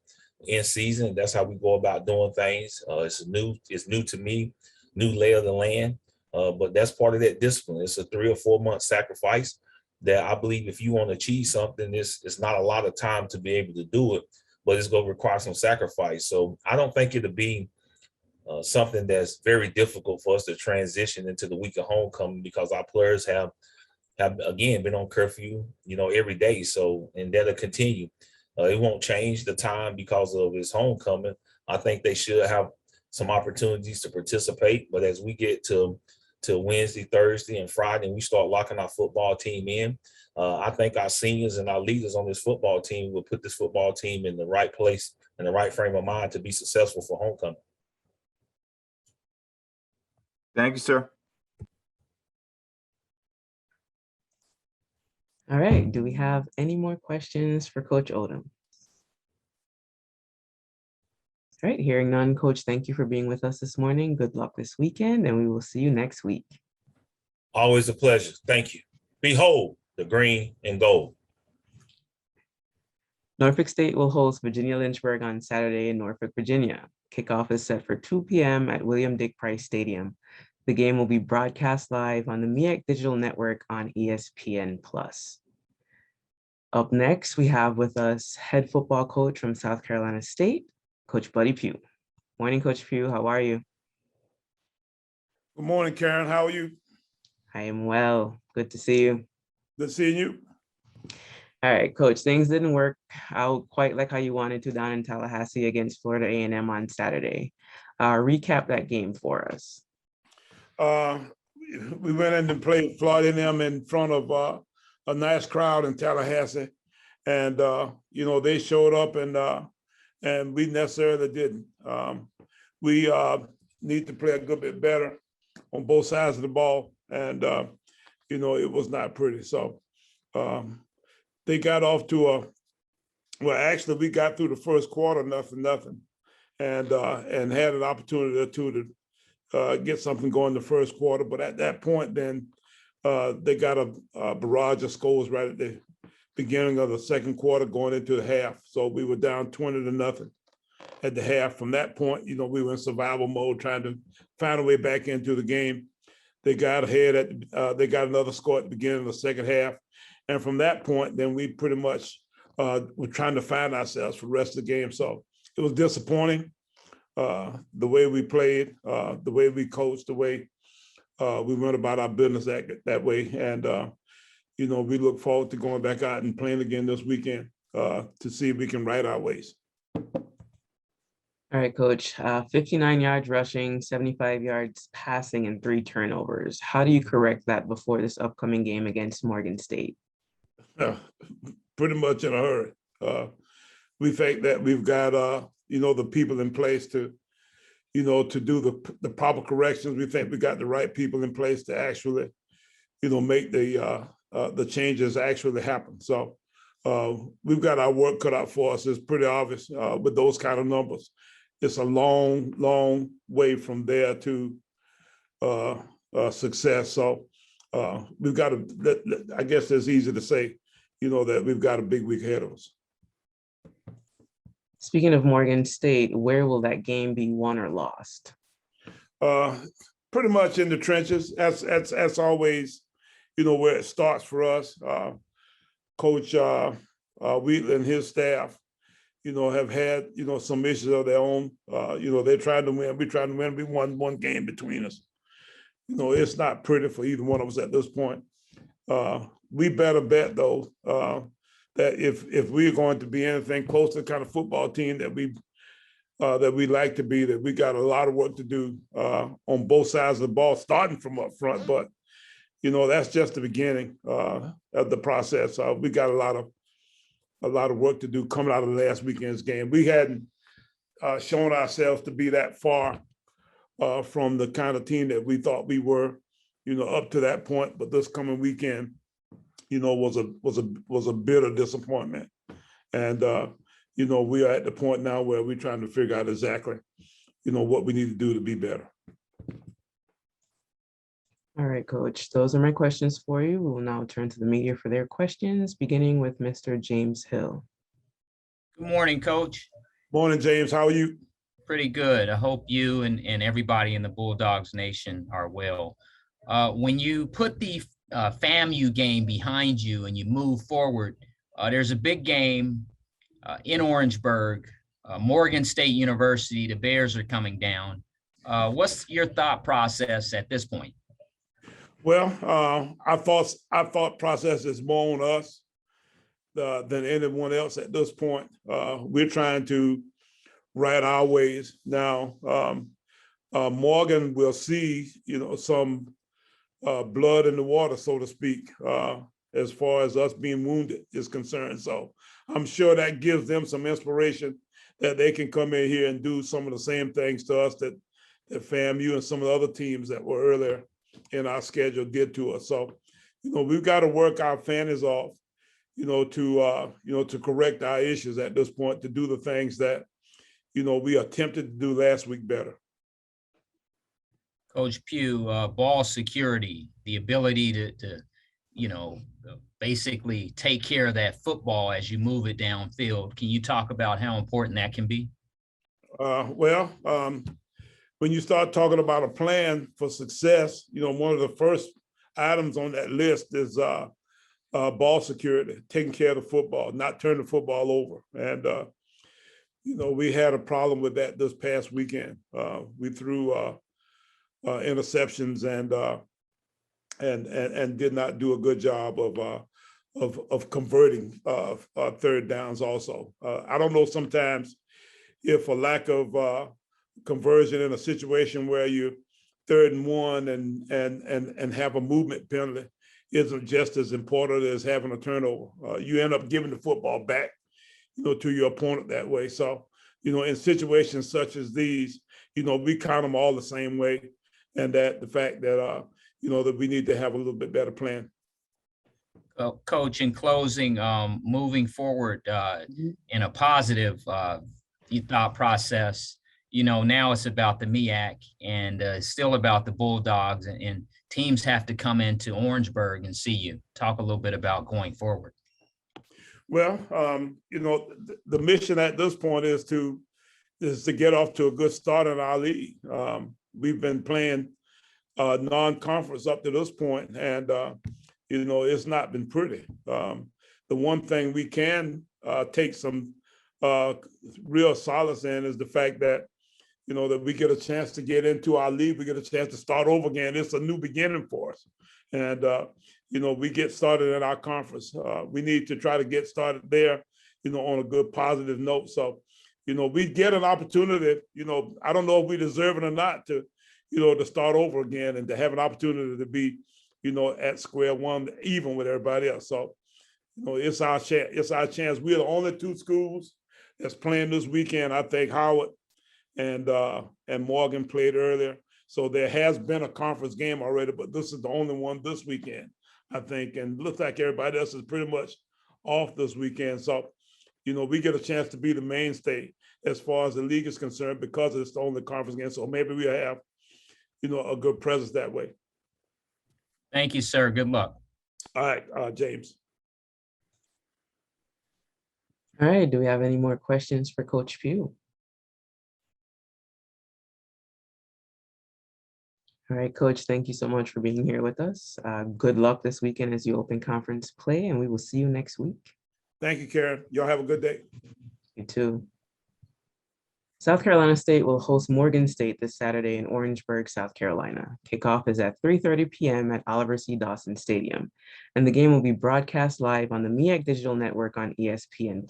in season, that's how we go about doing things. It's new to me, new lay of the land. But that's part of that discipline. It's a 3 or 4 month sacrifice that I believe if you want to achieve something, it's not a lot of time to be able to do it, but it's going to require some sacrifice. So I don't think it'll be something that's very difficult for us to transition into the week of homecoming because our players have again been on curfew, every day. So, and that'll continue. It won't change the time because of his homecoming. I think they should have some opportunities to participate, but as we get to Wednesday, Thursday, and Friday, and we start locking our football team in, I think our seniors and our leaders on this football team will put this football team in the right place and the right frame of mind to be successful for homecoming. Thank you, sir. All right, do we have any more questions for Coach Odom? All right, hearing none, Coach, thank you for being with us this morning. Good luck this weekend, and we will see you next week. Always a pleasure. Thank you. Behold the green and gold. Norfolk State will host Virginia Lynchburg on Saturday in Norfolk, Virginia. Kickoff is set for 2 p.m. at William Dick Price Stadium. The game will be broadcast live on the MEAC Digital Network on ESPN+. Up next, we have with us head football coach from South Carolina State, Coach Buddy Pugh. Morning, Coach Pugh. How are you? Good morning, Karen. How are you? I am well. Good to see you. Good seeing you. All right, Coach. Things didn't work out quite like how you wanted to down in Tallahassee against Florida A&M on Saturday. Recap that game for us. We went in and played Florida A&M in front of a nice crowd in Tallahassee, And, they showed up and we necessarily didn't. We need to play a good bit better on both sides of the ball. And, it was not pretty. So they got off to actually we got through the first quarter, nothing. And had an opportunity or two to get something going the first quarter. But at that point, then they got a barrage of scores right at the beginning of the second quarter going into the half. So we were down 20-0 at the half. From that point, we were in survival mode, trying to find a way back into the game. They got ahead they got another score at the beginning of the second half. And from that point, then we pretty much were trying to find ourselves for the rest of the game. So it was disappointing, the way we played, the way we coached, the way we went about our business that way. And, we look forward to going back out and playing again this weekend to see if we can right our ways. All right, Coach, 59 yards rushing, 75 yards passing, and 3 turnovers. How do you correct that before this upcoming game against Morgan State? Pretty much in a hurry. We think that we've got, the people in place to, to do the proper corrections. We think we got the right people in place to actually, make the changes actually happen. So we've got our work cut out for us. It's pretty obvious with those kind of numbers. It's a long, long way from there to success. So we've got to, I guess it's easy to say, that we've got a big week ahead of us. Speaking of Morgan State, where will that game be won or lost? Pretty much in the trenches. That's always, where it starts for us. Coach Wheatley and his staff, have had, some issues of their own. They're trying to win. We're trying to win. We won one game between us. It's not pretty for either one of us at this point. We better bet, though, that if we're going to be anything close to the kind of football team that we like to be, that we got a lot of work to do on both sides of the ball, starting from up front. But, that's just the beginning of the process. We got a lot of work to do coming out of last weekend's game. We hadn't shown ourselves to be that far from the kind of team that we thought we were, up to that point. But this coming weekend, was a bitter disappointment. And we are at the point now where we're trying to figure out exactly, what we need to do to be better. All right, Coach, those are my questions for you. We will now turn to the media for their questions, beginning with Mr. James Hill. Good morning, Coach. Morning, James. How are you? Pretty good. I hope you and everybody in the Bulldogs Nation are well. When you put the FAMU game behind you and you move forward, there's a big game in Orangeburg, Morgan State University. The Bears are coming down. What's your thought process at this point? Well, our thought process is more on us than anyone else at this point. We're trying to right our ways now. Morgan will see, some blood in the water, so to speak, as far as us being wounded is concerned. So I'm sure that gives them some inspiration that they can come in here and do some of the same things to us that FAMU and some of the other teams that were earlier in our schedule did to us. So, we've got to work our fannies off, to correct our issues at this point, to do the things that, we attempted to do last week better. Coach Pugh, ball security, the ability to basically take care of that football as you move it downfield. Can you talk about how important that can be? When you start talking about a plan for success, one of the first items on that list is ball security, taking care of the football, not turning the football over. And, we had a problem with that this past weekend. We threw interceptions and did not do a good job of converting third downs also. I don't know sometimes if a lack of conversion in a situation where you 3rd and 1 and have a movement penalty, isn't just as important as having a turnover. You end up giving the football back, to your opponent that way. So, in situations such as these, we count them all the same way. And that the fact that, that we need to have a little bit better plan. Coach, in closing, moving forward in a positive thought process, now it's about the MEAC and still about the Bulldogs, and teams have to come into Orangeburg and see you. Talk a little bit about going forward. Well, the mission at this point is to get off to a good start in our league. We've been playing non-conference up to this point, and it's not been pretty. The one thing we can take some real solace in is the fact that, that we get a chance to get into our league. We get a chance to start over again. It's a new beginning for us. And, we get started in our conference. We need to try to get started there, on a good positive note. So, we get an opportunity, I don't know if we deserve it or not to start over again and to have an opportunity to be, at square one, even with everybody else. So, it's our chance. It's our chance. We're the only two schools that's playing this weekend. I think Howard and Morgan played earlier. So there has been a conference game already, but this is the only one this weekend, I think. And looks like everybody else is pretty much off this weekend. So, we get a chance to be the mainstay as far as the league is concerned because it's the only conference game. So maybe we'll have, a good presence that way. Thank you, sir. Good luck. All right, James. All right, do we have any more questions for Coach Pugh? All right, Coach, thank you so much for being here with us. Good luck this weekend as you open conference play, and we will see you next week. Thank you, Karen. Y'all have a good day. You too. South Carolina State will host Morgan State this Saturday in Orangeburg, South Carolina. Kickoff is at 3:30 p.m. at Oliver C. Dawson Stadium, and the game will be broadcast live on the MEAC Digital Network on ESPN+.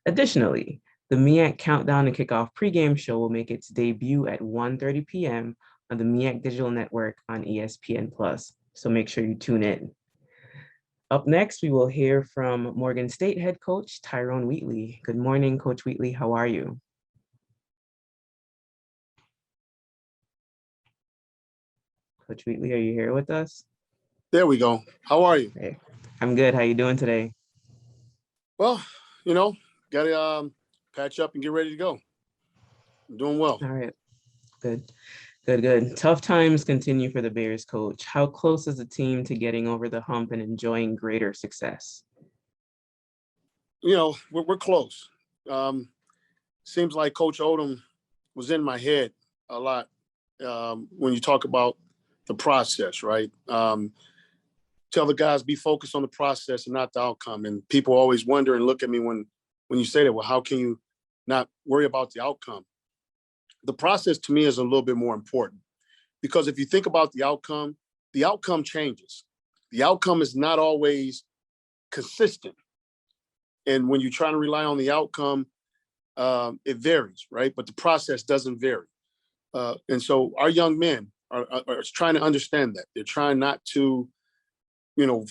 Additionally, the MEAC Countdown and Kickoff pregame show will make its debut at 1:30 p.m. on the MEAC Digital Network on ESPN+, so make sure you tune in. Up next, we will hear from Morgan State head coach Tyrone Wheatley. Good morning, Coach Wheatley. How are you? Coach Wheatley, are you here with us? There we go. How are you? Hey, I'm good. How you doing today? Well, got to patch up and get ready to go. I'm doing well. All right. Good. Good. Tough times continue for the Bears, Coach. How close is the team to getting over the hump and enjoying greater success? We're close. Seems like Coach Odom was in my head a lot when you talk about the process, right? Tell the guys be focused on the process and not the outcome. And people always wonder and look at me when you say that, well, how can you not worry about the outcome? The process to me is a little bit more important because if you think about the outcome changes. The outcome is not always consistent. And when you're trying to rely on the outcome, it varies, right? But the process doesn't vary. And so our young men are trying to understand that. They're trying not to,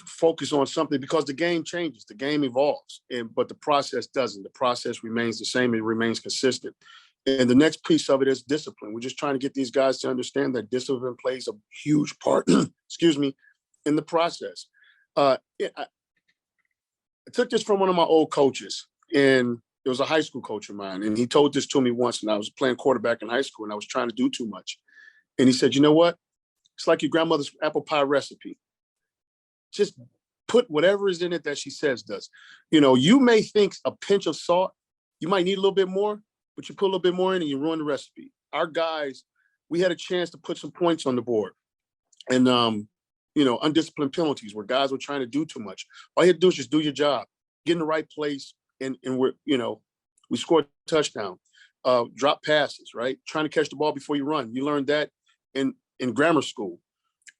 focus on something because the game changes, the game evolves, but the process doesn't. The process remains the same, it remains consistent. And the next piece of it is discipline. We're just trying to get these guys to understand that discipline plays a huge part, in the process. I took this from one of my old coaches, and it was a high school coach of mine. And he told this to me once, and I was playing quarterback in high school, and I was trying to do too much. And he said, you know what? It's like your grandmother's apple pie recipe. Just put whatever is in it that she says does. You may think a pinch of salt, you might need a little bit more, but you put a little bit more in and you ruin the recipe. Our guys, we had a chance to put some points on the board. And, undisciplined penalties where guys were trying to do too much. All you have to do is just do your job, get in the right place, and we scored a touchdown. Drop passes, right? Trying to catch the ball before you run. You learned that in grammar school.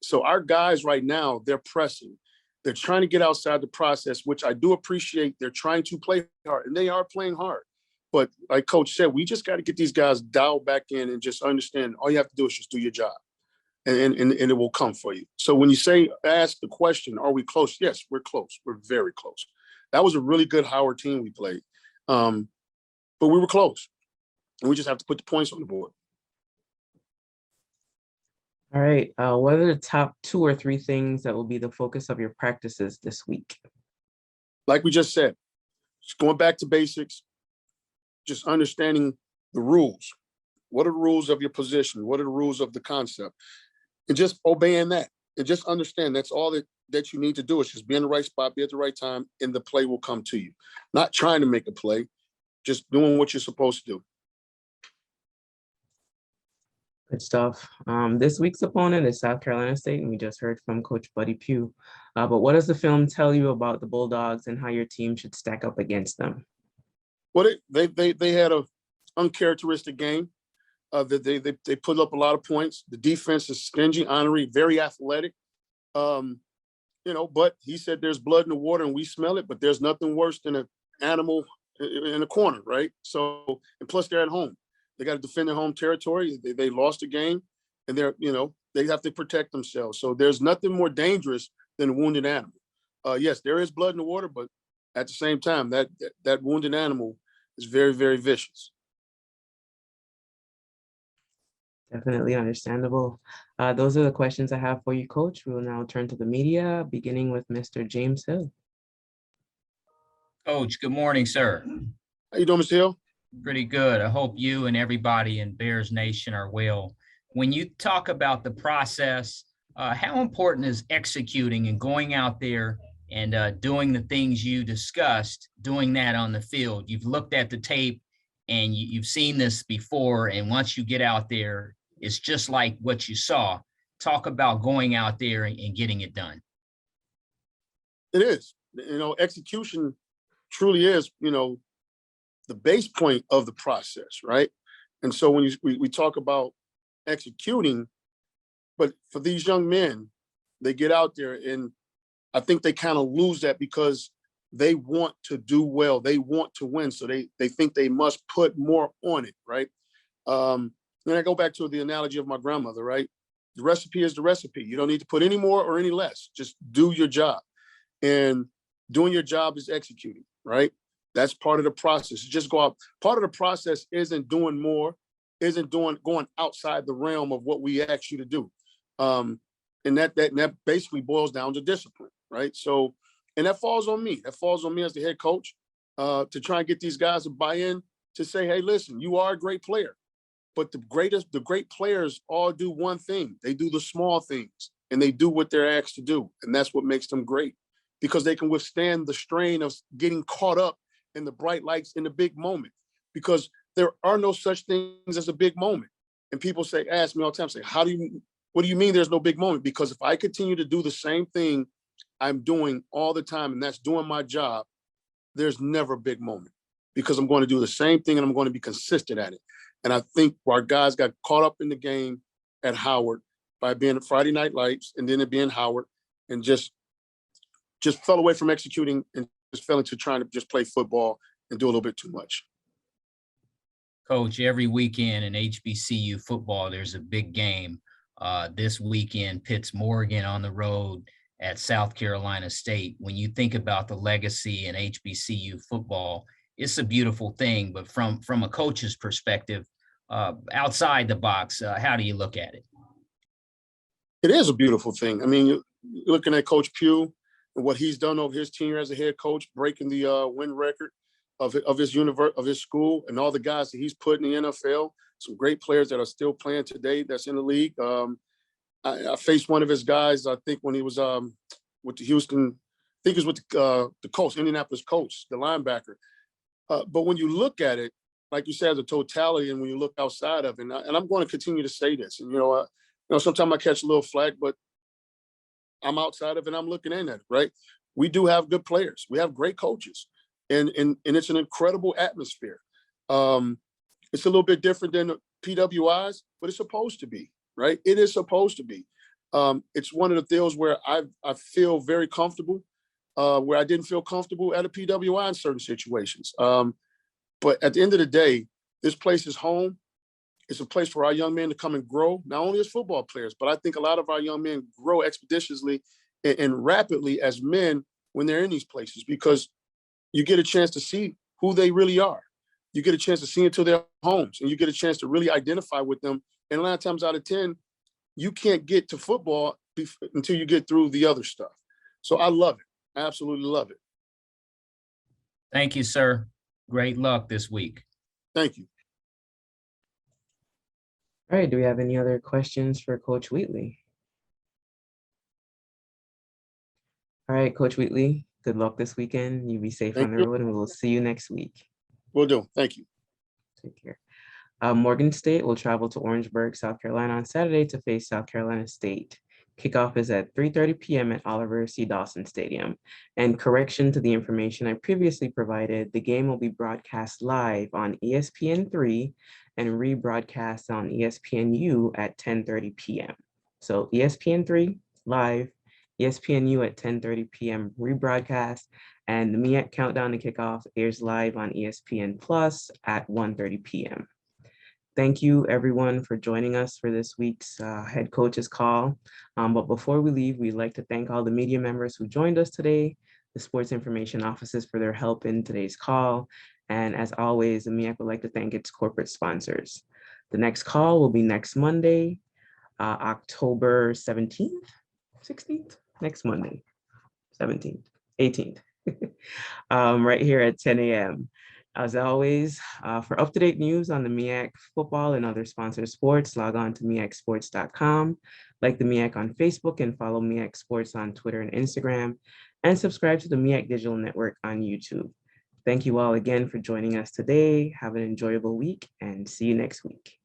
So our guys right now, they're pressing. They're trying to get outside the process, which I do appreciate. They're trying to play hard, and they are playing hard. But like Coach said, we just got to get these guys dialed back in and just understand all you have to do is just do your job. and it will come for you. So when you ask the question, are we close? Yes, we're close. We're very close. That was a really good Howard team we played. But we were close. And we just have to put the points on the board. All right. What are the top 2 or 3 things that will be the focus of your practices this week? Like we just said, just going back to basics, just understanding the rules. What are the rules of your position? What are the rules of the concept? And just obeying that. And just understand that's all that you need to do is just be in the right spot, be at the right time, and the play will come to you. Not trying to make a play, just doing what you're supposed to do. Good stuff. This week's opponent is South Carolina State, and we just heard from Coach Buddy Pugh. But what does the film tell you about the Bulldogs and how your team should stack up against them? Well, they had a uncharacteristic game. They put up a lot of points. The defense is stingy, ornery, very athletic. But he said there's blood in the water and we smell it, but there's nothing worse than an animal in a corner, right? So, and plus they're at home. They got to defend their home territory. They lost a game and they have to protect themselves. So there's nothing more dangerous than a wounded animal. Yes, there is blood in the water, but at the same time, that wounded animal is very, very vicious. Definitely understandable. Those are the questions I have for you, Coach. We will now turn to the media, beginning with Mr. James Hill. Coach, good morning, sir. How you doing, Mr. Hill? Pretty good. I hope you and everybody in Bears Nation are well. When you talk about the process, how important is executing and going out there and doing the things you discussed, doing that on the field? You've looked at the tape and you've seen this before, and once you get out there, it's just like what you saw. Talk about going out there and getting it done. It is. Execution truly is, the base point of the process, right? And so when we talk about executing, but for these young men, they get out there and I think they kind of lose that because they want to do well. They want to win. So they think they must put more on it, right? Then I go back to the analogy of my grandmother, right? The recipe is the recipe. You don't need to put any more or any less. Just do your job. And doing your job is executing, right? That's part of the process. Just go out. Part of the process isn't doing more, going outside the realm of what we ask you to do. And that basically boils down to discipline, right? So, and that falls on me. That falls on me as the head coach to try and get these guys to buy in to say, hey, listen, you are a great player. But the great players all do one thing. They do the small things and they do what they're asked to do. And that's what makes them great because they can withstand the strain of getting caught up in the bright lights in the big moment because there are no such things as a big moment. And people ask me all the time, what do you mean there's no big moment? Because if I continue to do the same thing I'm doing all the time, and that's doing my job, there's never a big moment because I'm going to do the same thing and I'm going to be consistent at it. And I think our guys got caught up in the game at Howard by being at Friday Night Lights and then it being Howard and just fell away from executing and just fell into trying to just play football and do a little bit too much. Coach, every weekend in HBCU football, there's a big game. This weekend, Pitts Morgan on the road at South Carolina State. When you think about the legacy in HBCU football, it's a beautiful thing. But from a coach's perspective, outside the box, how do you look at it? It is a beautiful thing. I mean, you're looking at Coach Pugh and what he's done over his tenure as a head coach, breaking the win record of his school, and all the guys that he's put in the NFL. Some great players that are still playing today that's in the league. I faced one of his guys, I think, when he was with the Houston, I think he was with the Colts, Indianapolis Colts, the linebacker. But when you look at it, like you said, as a totality, and when you look outside of it, and I'm going to continue to say this, and sometimes I catch a little flack, but I'm outside of it, I'm looking in at it, right? We do have good players. We have great coaches, and it's an incredible atmosphere. It's a little bit different than PWIs, but it's supposed to be, right? It is supposed to be. It's one of the deals where I feel very comfortable, where I didn't feel comfortable at a PWI in certain situations. But at the end of the day, this place is home. It's a place for our young men to come and grow, not only as football players, but I think a lot of our young men grow expeditiously and rapidly as men when they're in these places, because you get a chance to see who they really are. You get a chance to see into their homes, and you get a chance to really identify with them. And 9 times out of 10, you can't get to football until you get through the other stuff. So I love it. I absolutely love it. Thank you, sir. Great luck this week. Thank you. All right, do we have any other questions for Coach Wheatley? All right, Coach Wheatley, good luck this weekend. You be safe on the road, and we'll see you next week. Will do. Thank you. Take care. Morgan State will travel to Orangeburg, South Carolina on Saturday to face South Carolina State. Kickoff is at 3:30 p.m. at Oliver C. Dawson Stadium. And correction to the information I previously provided, the game will be broadcast live on ESPN3 and rebroadcast on ESPNU at 10:30 p.m. So ESPN3 live, ESPNU at 10:30 p.m. rebroadcast, and the MEAC Countdown to Kickoff airs live on ESPN Plus at 1:30 p.m. Thank you, everyone, for joining us for this week's head coach's call. But before we leave, we'd like to thank all the media members who joined us today, the sports information offices for their help in today's call. And as always, the MEAC would like to thank its corporate sponsors. The next call will be next Monday, October 17th, 16th, next Monday, 17th, 18th, right here at 10 a.m. As always, for up-to-date news on the MEAC football and other sponsored sports, log on to MEACsports.com, like the MEAC on Facebook, and follow MEAC Sports on Twitter and Instagram, and subscribe to the MEAC Digital Network on YouTube. Thank you all again for joining us today. Have an enjoyable week, and see you next week.